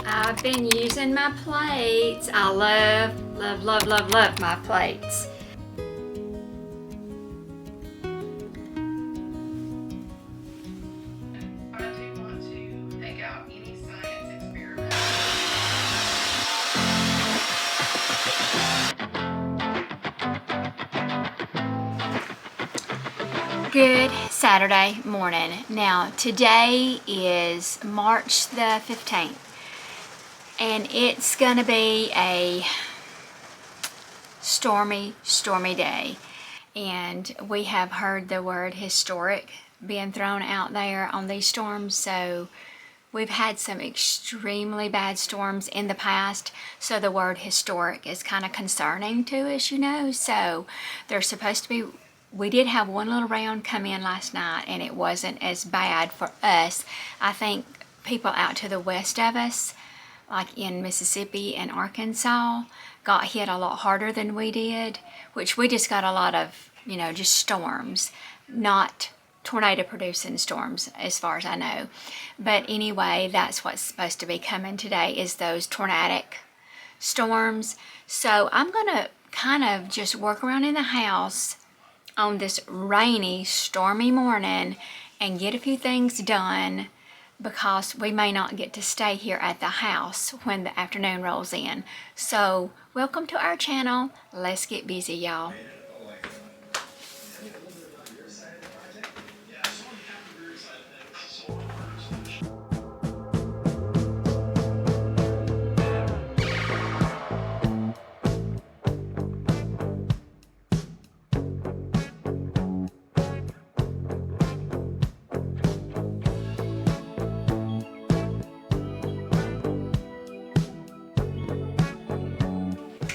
I've been using my plates. I love my plates. I do want to take out any science experiment. Good Saturday morning. Now, today is March the 15th, and it's gonna be a stormy day. And we have heard the word historic being thrown out there on these storms, so we've had some extremely bad storms in the past, so the word historic is kind of concerning to us, you know. So there's supposed to be, we did have one little round come in last night, and it wasn't as bad for us. I think people out to the west of us, like in Mississippi and Arkansas, got hit a lot harder than we did, which we just got a lot of, you know, just storms, not tornado producing storms as far as I know. But anyway, that's what's supposed to be coming today, is those tornadic storms. So I'm gonna kind of just work around in the house on this rainy, stormy morning and get a few things done, because we may not get to stay here at the house when the afternoon rolls in. So welcome to our channel. Let's get busy, y'all.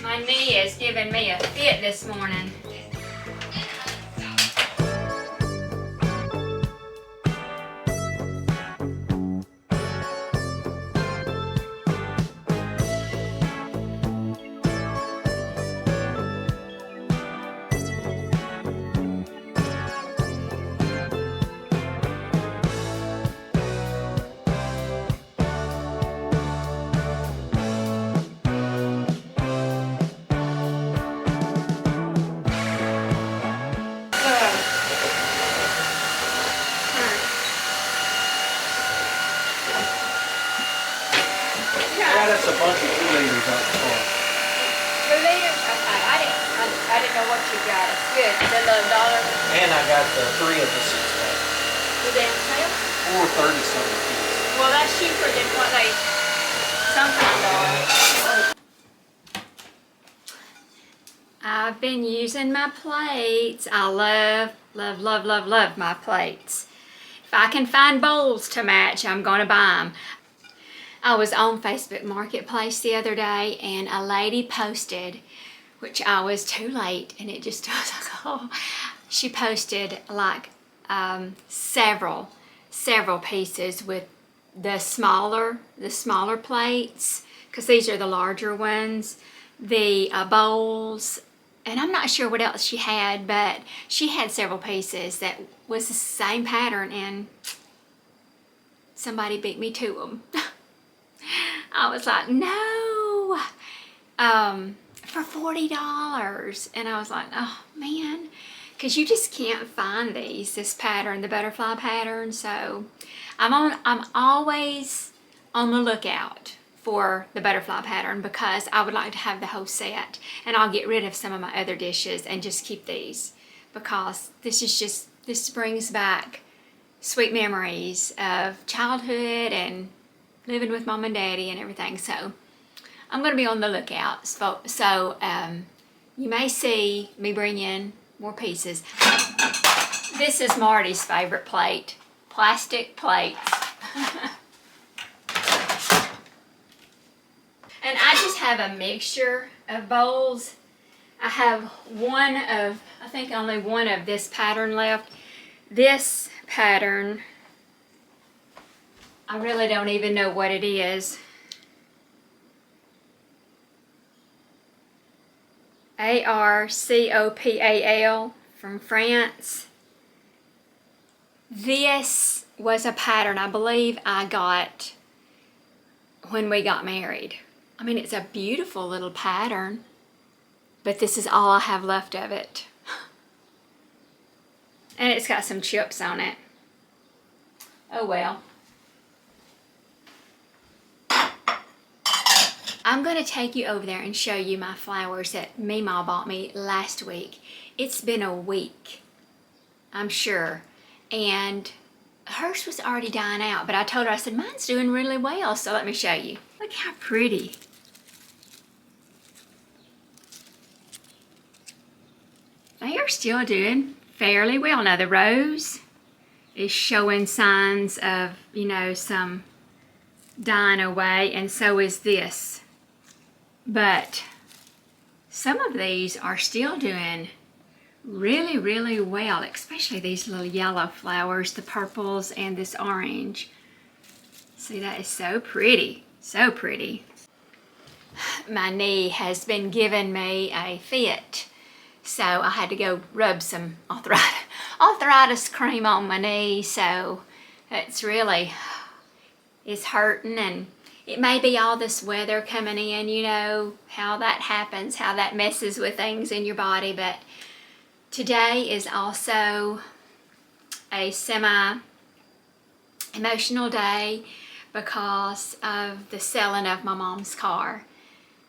My knee is giving me a fit this morning. That's a bunch of 2 liters out the car. 2 liters? Okay, I didn't know what you got. It's good. The little dollar. And I got the 3 of the 6-pack. Was they on sale? $4.30 something a piece. Well, that's cheaper than what they sometimes are. I've been using my plates. I love my plates. If I can find bowls to match, I'm gonna buy them. I was on Facebook Marketplace the other day, and a lady posted, which I was too late, and it just was like, oh, she posted like several pieces with the smaller plates, because these are the larger ones, the bowls, and I'm not sure what else she had, but she had several pieces that was the same pattern, and somebody beat me to them. I was like, no, for $40. And I was like, oh man, because you just can't find this pattern, the butterfly pattern. So I'm always on the lookout for the butterfly pattern, because I would like to have the whole set, and I'll get rid of some of my other dishes and just keep these, because this brings back sweet memories of childhood and living with mom and daddy and everything. So I'm going to be on the lookout. So you may see me bring in more pieces. This is Marty's favorite plate, plastic plates. And I just have a mixture of bowls. I have I think only one of this pattern left. This pattern, I really don't even know what it is. ARCOPAL from France. This was a pattern I believe I got when we got married. I mean, it's a beautiful little pattern, but this is all I have left of it. And it's got some chips on it. Oh well. I'm going to take you over there and show you my flowers that Meemaw bought me last week. It's been a week, I'm sure. And hers was already dying out, but I told her, I said, mine's doing really well, so let me show you. Look how pretty. They are still doing fairly well. Now the rose is showing signs of, you know, some dying away, and so is this. But some of these are still doing really, really well, especially these little yellow flowers, the purples and this orange. See, that is so pretty, so pretty. My knee has been giving me a fit, so I had to go rub some arthritis cream on my knee, so it's hurting, and it may be all this weather coming in, you know, how that happens, how that messes with things in your body, but today is also a semi-emotional day because of the selling of my mom's car.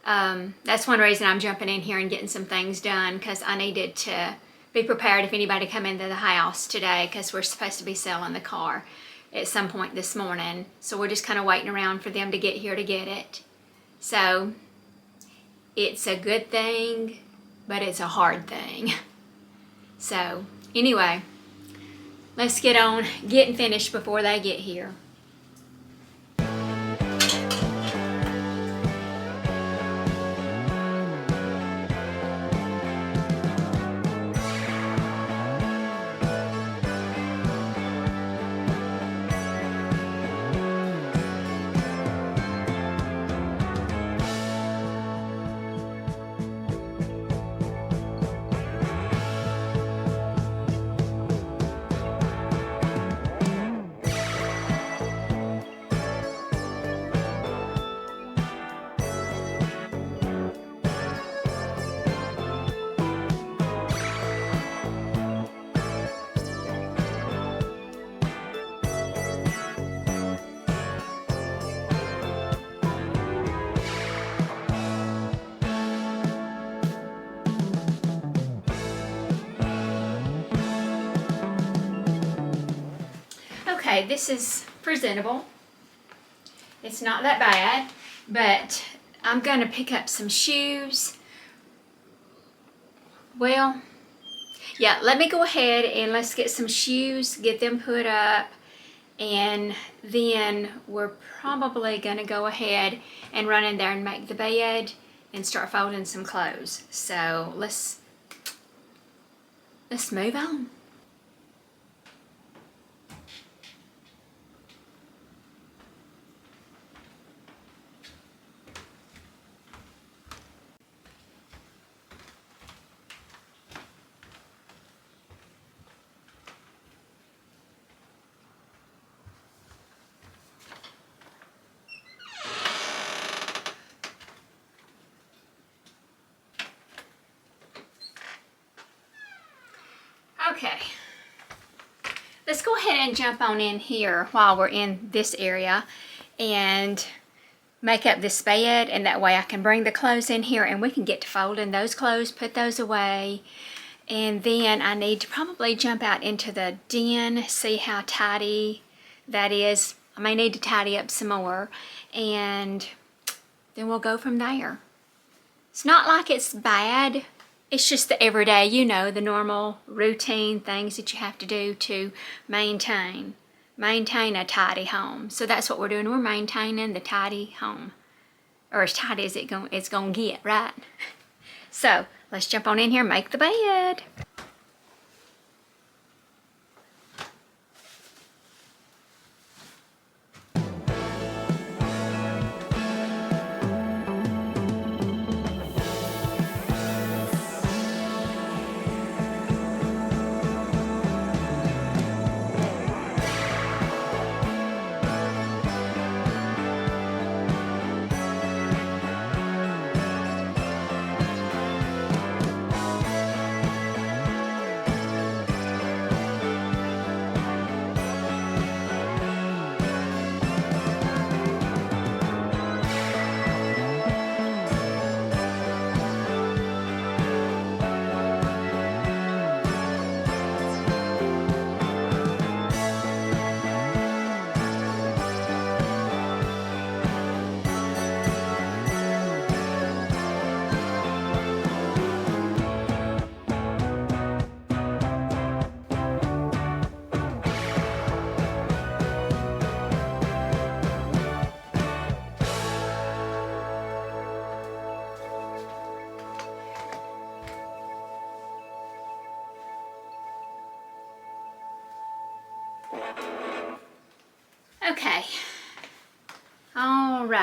That's one reason I'm jumping in here and getting some things done, because I needed to be prepared if anybody come into the house today, because we're supposed to be selling the car at some point this morning. So we're just kind of waiting around for them to get here to get it. So it's a good thing, but it's a hard thing. So anyway, let's get on getting finished before they get here. Okay, this is presentable. It's not that bad, but I'm going to pick up some shoes. Well, yeah, let me go ahead and let's get some shoes, get them put up, and then we're probably going to go ahead and run in there and make the bed and start folding some clothes. So let's move on. Okay, let's go ahead and jump on in here while we're in this area and make up this bed, and that way I can bring the clothes in here and we can get to folding those clothes, put those away, and then I need to probably jump out into the den, see how tidy that is. I may need to tidy up some more, and then we'll go from there. It's not like it's bad. It's just the everyday, you know, the normal routine things that you have to do to maintain a tidy home. So that's what we're doing. We're maintaining the tidy home, or as tidy as it's gonna get, right? So let's jump on in here and make the bed.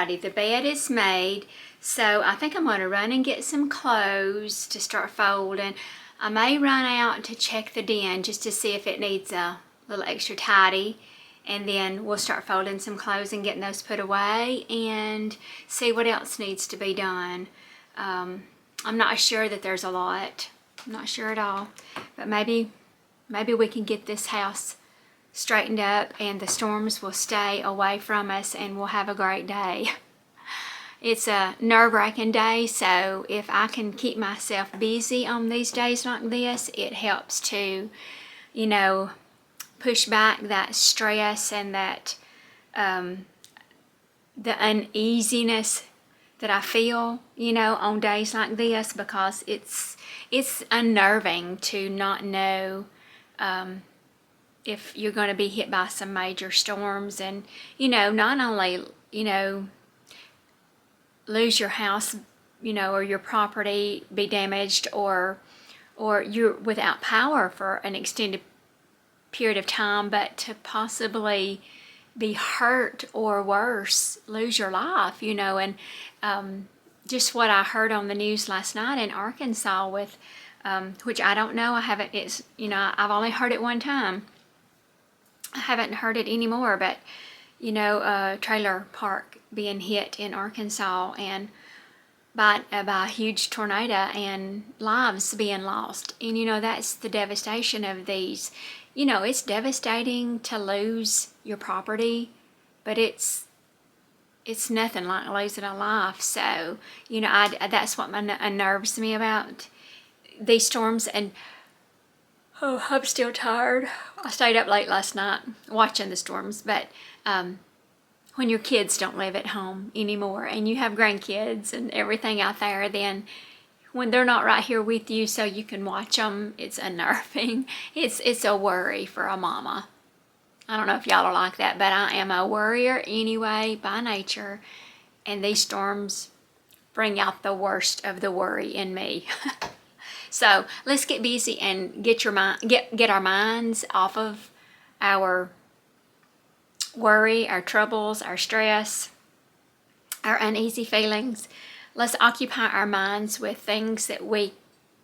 tidy. The bed is made, so I think I'm going to run and get some clothes to start folding. I may run out to check the den just to see if it needs a little extra tidy, and then we'll start folding some clothes and getting those put away and see what else needs to be done. I'm not sure that there's a lot. I'm not sure at all, but maybe we can get this house straightened up and the storms will stay away from us and we'll have a great day. It's a nerve-wracking day, so if I can keep myself busy on these days like this, it helps to, you know, push back that stress and that the uneasiness that I feel, you know, on days like this, because it's unnerving to not know if you're going to be hit by some major storms, and, you know, not only, you know, lose your house, you know, or your property be damaged, or you're without power for an extended period of time, but to possibly be hurt or worse, lose your life, you know. And just what I heard on the news last night in Arkansas with, which I don't know, it's, you know, I've only heard it one time. I haven't heard it anymore, but, you know, a trailer park being hit in Arkansas and by a huge tornado and lives being lost. And, you know, that's the devastation of these. You know, it's devastating to lose your property, but it's nothing like losing a life. So, you know, that's what unnerves me about these storms. And oh, I'm still tired. I stayed up late last night watching the storms, but when your kids don't live at home anymore and you have grandkids and everything out there, then when they're not right here with you so you can watch them, it's unnerving. It's a worry for a mama. I don't know if y'all are like that, but I am a worrier anyway by nature, and these storms bring out the worst of the worry in me. So let's get busy and get our minds off of our worry, our troubles, our stress, our uneasy feelings. Let's occupy our minds with things that we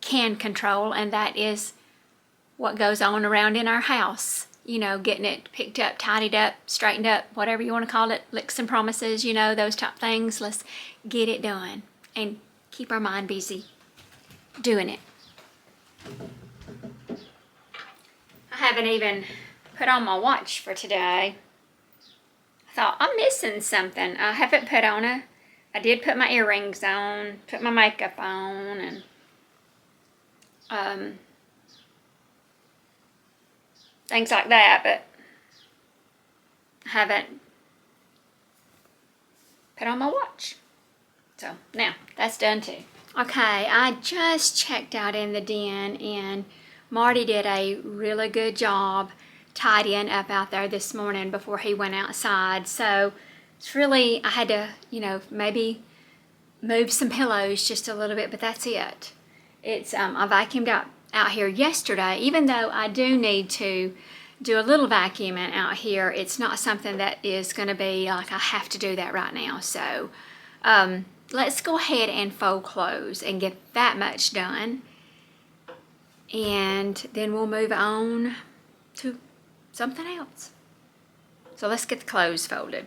can control, and that is what goes on around in our house. You know, getting it picked up, tidied up, straightened up, whatever you want to call it, licks and promises, you know, those type things. Let's get it done and keep our mind busy doing it. I haven't even put on my watch for today. I thought I'm missing something. I haven't put on I did put my earrings on, put my makeup on, and things like that, but I haven't put on my watch. So now that's done too. Okay, I just checked out in the den, and Marty did a really good job tidying up out there this morning before he went outside. So it's really, I had to, you know, maybe move some pillows just a little bit, but that's it. It's I vacuumed out here yesterday. Even though I do need to do a little vacuuming out here, it's not something that is going to be like I have to do that right now. So let's go ahead and fold clothes and get that much done, and then we'll move on to something else. So let's get the clothes folded.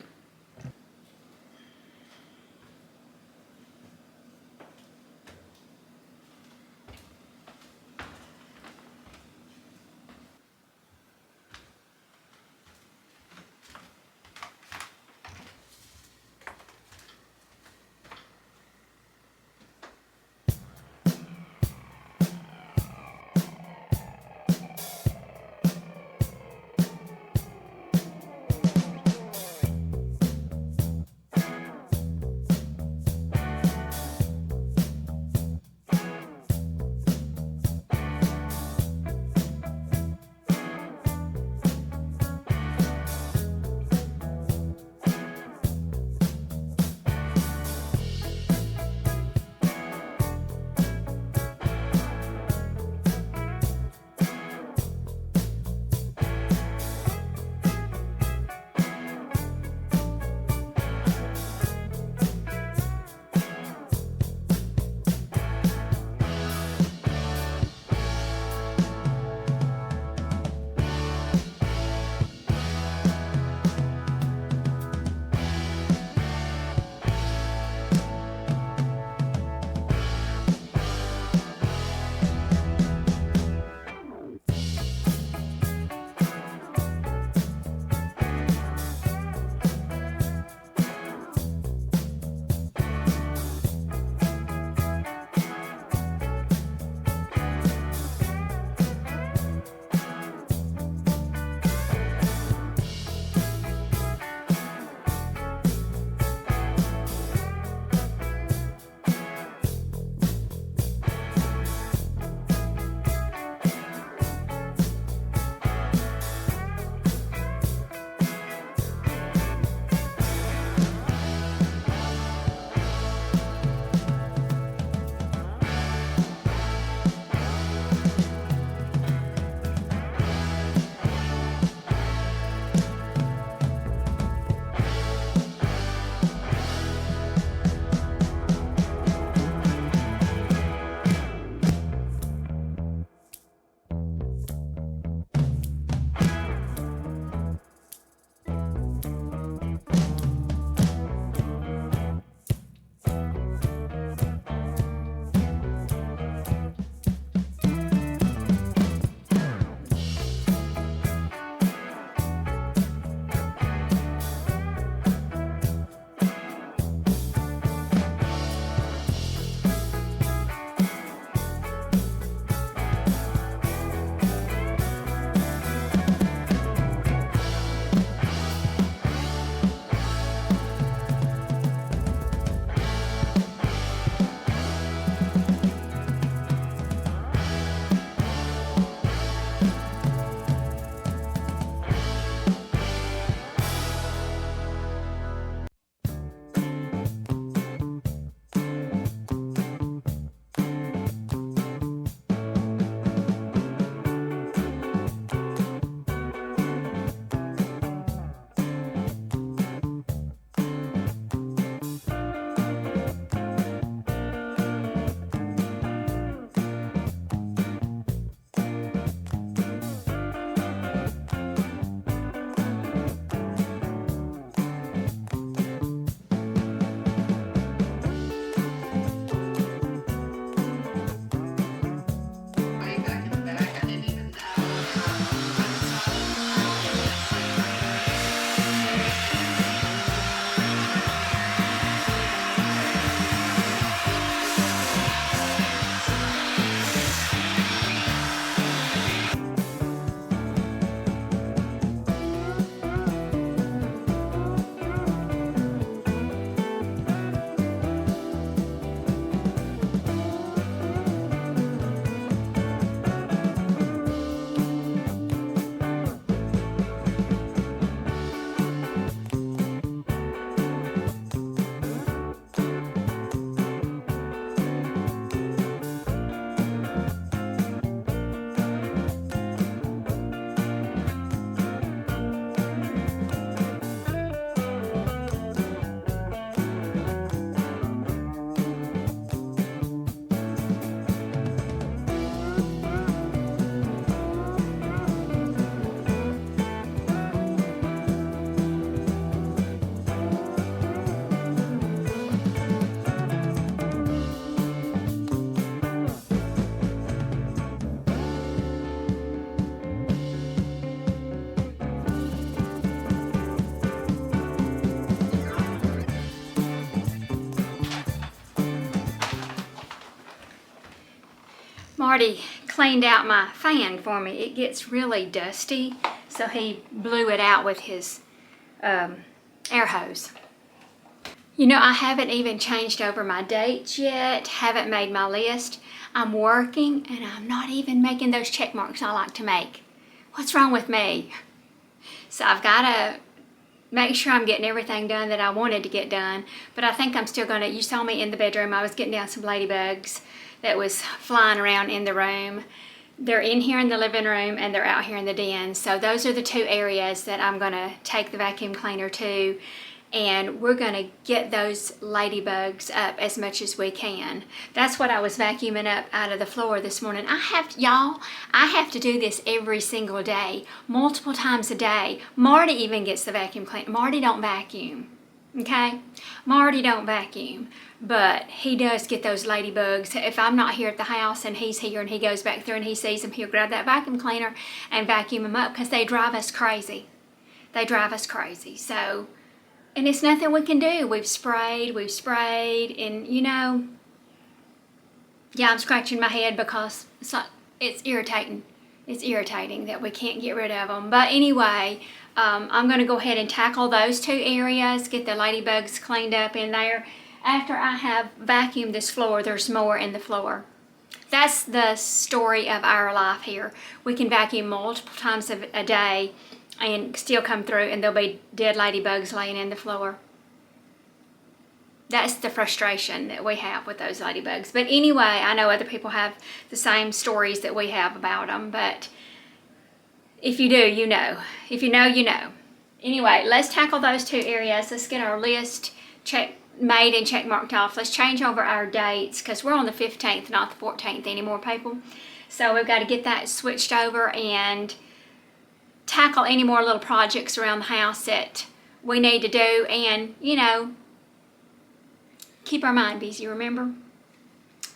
Marty cleaned out my fan for me. It gets really dusty, so he blew it out with his air hose. You know, I haven't even changed over my dates yet, haven't made my list. I'm working and I'm not even making those check marks I like to make. What's wrong with me? So I've got to make sure I'm getting everything done that I wanted to get done. But I think I'm still gonna, you saw me in the bedroom, I was getting down some ladybugs that was flying around in the room. They're in here in the living room and they're out here in the den. So those are the two areas that I'm gonna take the vacuum cleaner to, and we're gonna get those ladybugs up as much as we can. That's what I was vacuuming up out of the floor this morning. I have to do this every single day, multiple times a day. Marty even gets the vacuum cleaner. Marty don't vacuum, okay? Marty don't vacuum, but he does get those ladybugs. If I'm not here at the house and he's here and he goes back through and he sees them, he'll grab that vacuum cleaner and vacuum them up because they drive us crazy. They drive us crazy, so. And it's nothing we can do. We've sprayed, and you know, yeah, I'm scratching my head because it's irritating. It's irritating that we can't get rid of them. But anyway, I'm gonna go ahead and tackle those two areas, get the ladybugs cleaned up in there. After I have vacuumed this floor, there's more in the floor. That's the story of our life here. We can vacuum multiple times a day and still come through and there'll be dead ladybugs laying in the floor. That's the frustration that we have with those ladybugs. But anyway, I know other people have the same stories that we have about them, but if you do, you know. If you know, you know. Anyway, let's tackle those two areas. Let's get our list made and check marked off. Let's change over our dates because we're on the 15th, not the 14th anymore, people. So we've got to get that switched over and tackle any more little projects around the house that we need to do, and you know, keep our mind busy, remember,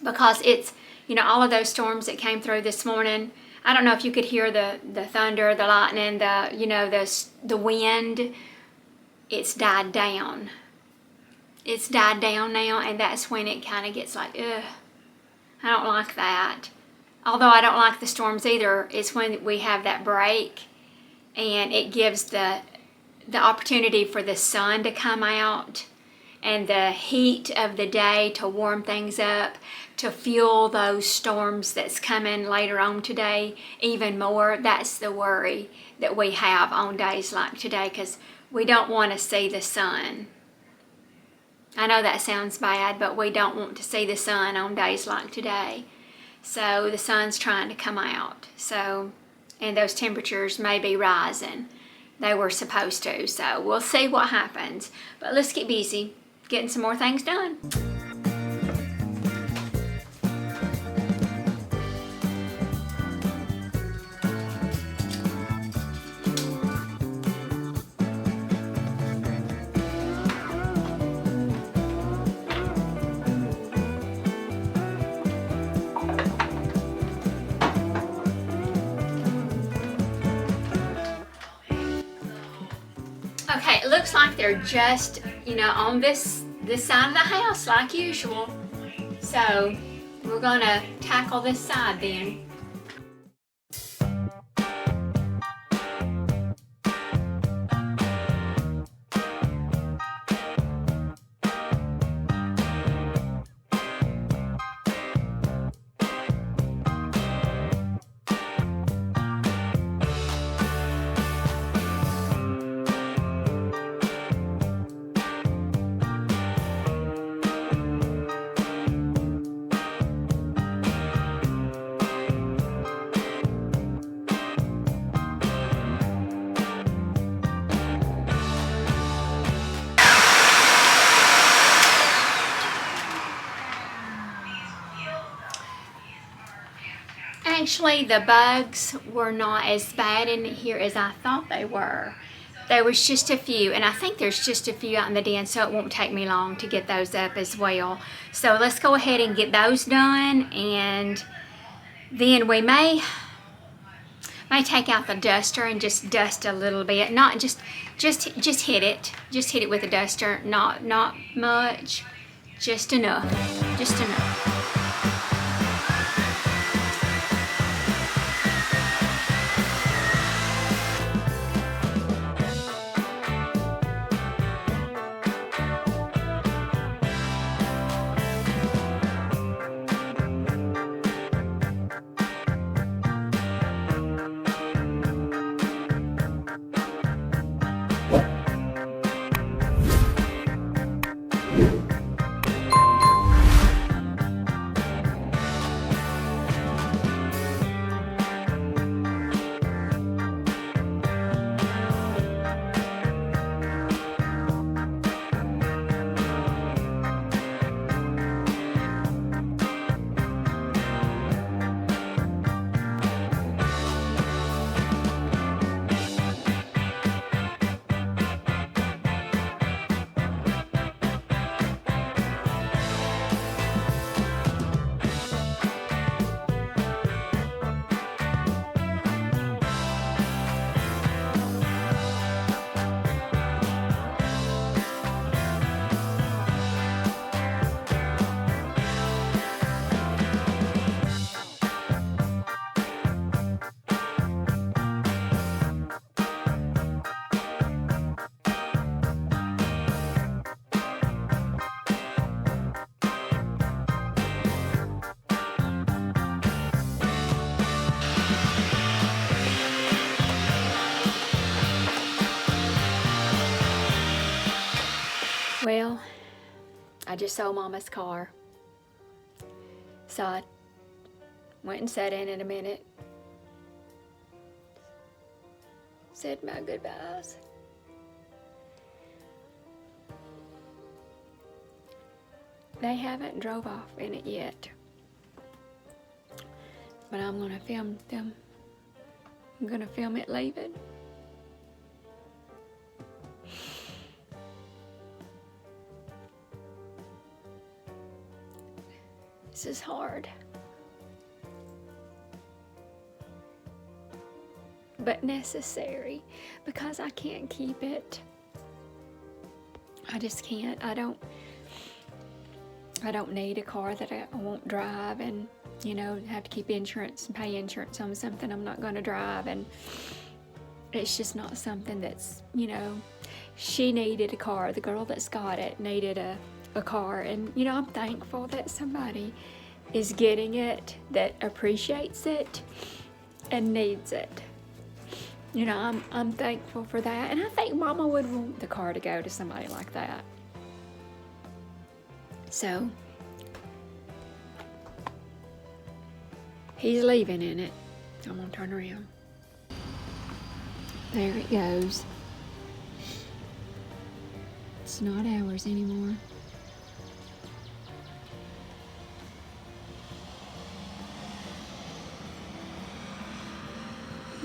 because it's, you know, all of those storms that came through this morning. I don't know if you could hear the thunder, the lightning, you know, the wind. It's died down. It's died down now, and that's when it kind of gets like, ugh, I don't like that. Although I don't like the storms either, it's when we have that break and it gives the opportunity for the sun to come out and the heat of the day to warm things up, to fuel those storms that's coming later on today even more. That's the worry that we have on days like today, because we don't want to see the sun. I know that sounds bad, but we don't want to see the sun on days like today. So the sun's trying to come out. So, and those temperatures may be rising. They were supposed to. So we'll see what happens. But let's get busy getting some more things done. Okay, it looks like they're just, you know, on this side of the house like usual. So we're gonna tackle this side then. Actually, the bugs were not as bad in here as I thought they were. There was just a few, and I think there's just a few out in the den, so it won't take me long to get those up as well. So let's go ahead and get those done, and then we may take out the duster and just dust a little bit. Not just hit it. Just hit it with a duster. Not much. Just enough. Just enough. Well, I just sold Mama's car. So I went and sat in it a minute. Said my goodbyes. They haven't drove off in it yet. But I'm gonna film them. I'm gonna film it leaving. This is hard. But necessary, because I can't keep it. I just can't. I don't need a car that I won't drive and, you know, have to keep insurance and pay insurance on something I'm not going to drive. And it's just not something that's, you know, she needed a car. The girl that's got it needed a car. And, you know, I'm thankful that somebody is getting it that appreciates it and needs it. You know, I'm thankful for that. And I think Mama would want the car to go to somebody like that. So, he's leaving in it. I'm gonna turn around. There it goes. It's not ours anymore.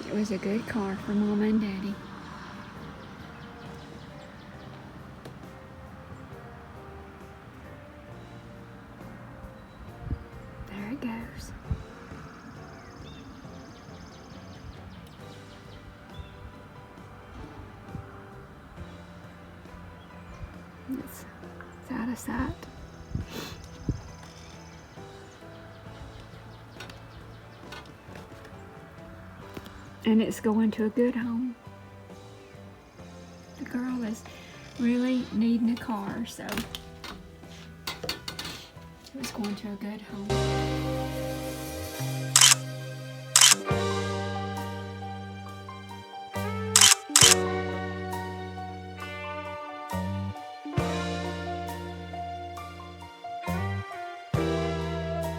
It was a good car for Mama and Daddy. There it goes. It's out of sight. And it's going to a good home. The girl is really needing a car, so it was going to a good home.